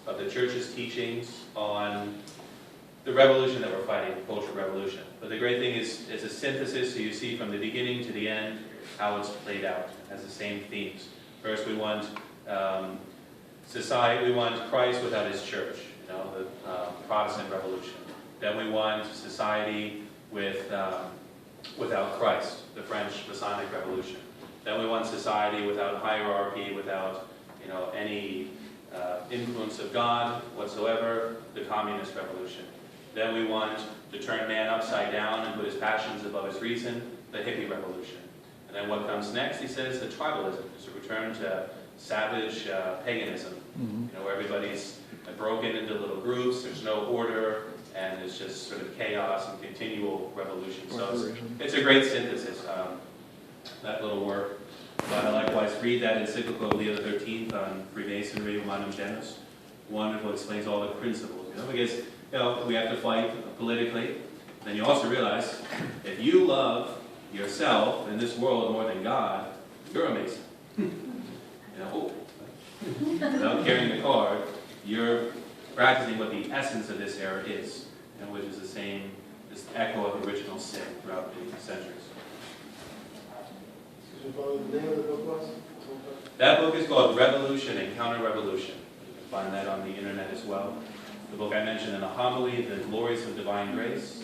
of the church's teachings on the revolution that we're fighting, the cultural revolution. But the great thing is it's a synthesis, so you see from the beginning to the end how it's played out. It has the same themes. First, we want society, we want Christ without his church, you know, the Protestant revolution. Then we want society without Christ, the French Masonic revolution. Then we want society without hierarchy, without, you know, any influence of God whatsoever, the communist revolution. Then we want to turn man upside down and put his passions above his reason, the hippie revolution. And then what comes next, he says, the tribalism. It's a return to savage paganism, you know, where everybody's broken into little groups, there's no order, and it's just sort of chaos and continual revolution. So it's a great synthesis, that little work. But I likewise read that encyclical of Leo XIII on Freemasonry, Humanum Genus, wonderful, explains all the principles, you know, because, you know, we have to fight politically. Then you also realize, if you love yourself in this world more than God, you're a Mason. You know, without carrying the card, you're practicing what the essence of this era is, you know, which is the same, this echo of original sin throughout the centuries. The name of the book was? That book is called Revolution and Counter-Revolution. You can find that on the internet as well. The book I mentioned in the homily, The Glories of Divine Grace,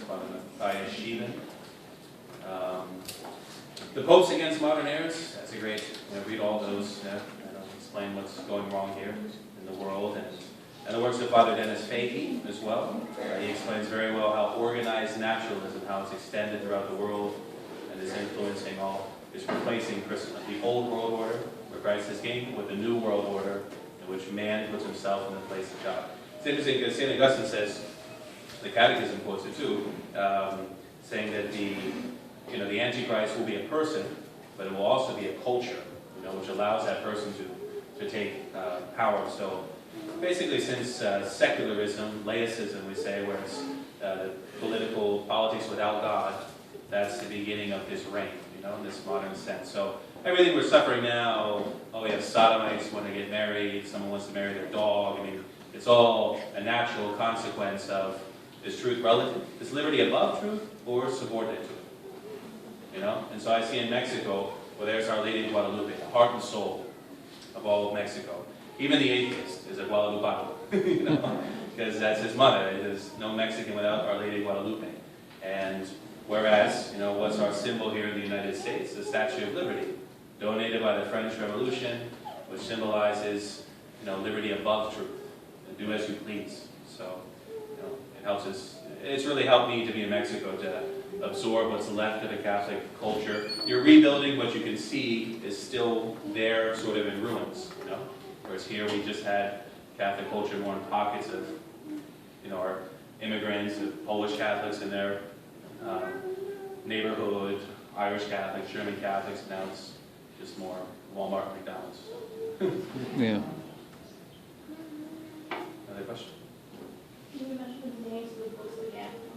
by Stephen. The Popes Against Modern Errors, that's a great, you know, read all those, and explain what's going wrong here in the world. And the works of Father Dennis Fahey as well. He explains very well how organized naturalism, how it's extended throughout the world and is influencing all, is replacing Christendom. The old world order, where Christ is king, with the new world order, in which man puts himself in the place of God. It's interesting because St. Augustine says, the Catechism quotes it too, saying that the Antichrist will be a person, but it will also be a culture, you know, which allows that person to take power. So basically, since secularism, laicism, we say, where it's the politics without God, that's the beginning of his reign, you know, in this modern sense. So everything we're suffering now, oh, we have sodomites want to get married, someone wants to marry their dog. I mean, it's all a natural consequence of, is truth relative? Is liberty above truth or subordinate to it? You know? And so I see in Mexico, well, there's Our Lady of Guadalupe, the heart and soul of all of Mexico. Even the atheist is a Guadalupano, you know, because that's his mother. There's no Mexican without Our Lady of Guadalupe. And whereas, you know, what's our symbol here in the United States? The Statue of Liberty, donated by the French Revolution, which symbolizes, you know, liberty above truth, and do as you please. So, you know, it helps us. It's really helped me to be in Mexico to absorb what's left of the Catholic culture. You're rebuilding what you can see is still there, sort of in ruins, you know. Whereas here we just had Catholic culture more in pockets of, you know, our immigrants, of Polish Catholics in their neighborhood, Irish Catholics, German Catholics. Now it's just more Walmart, McDonald's. Yeah.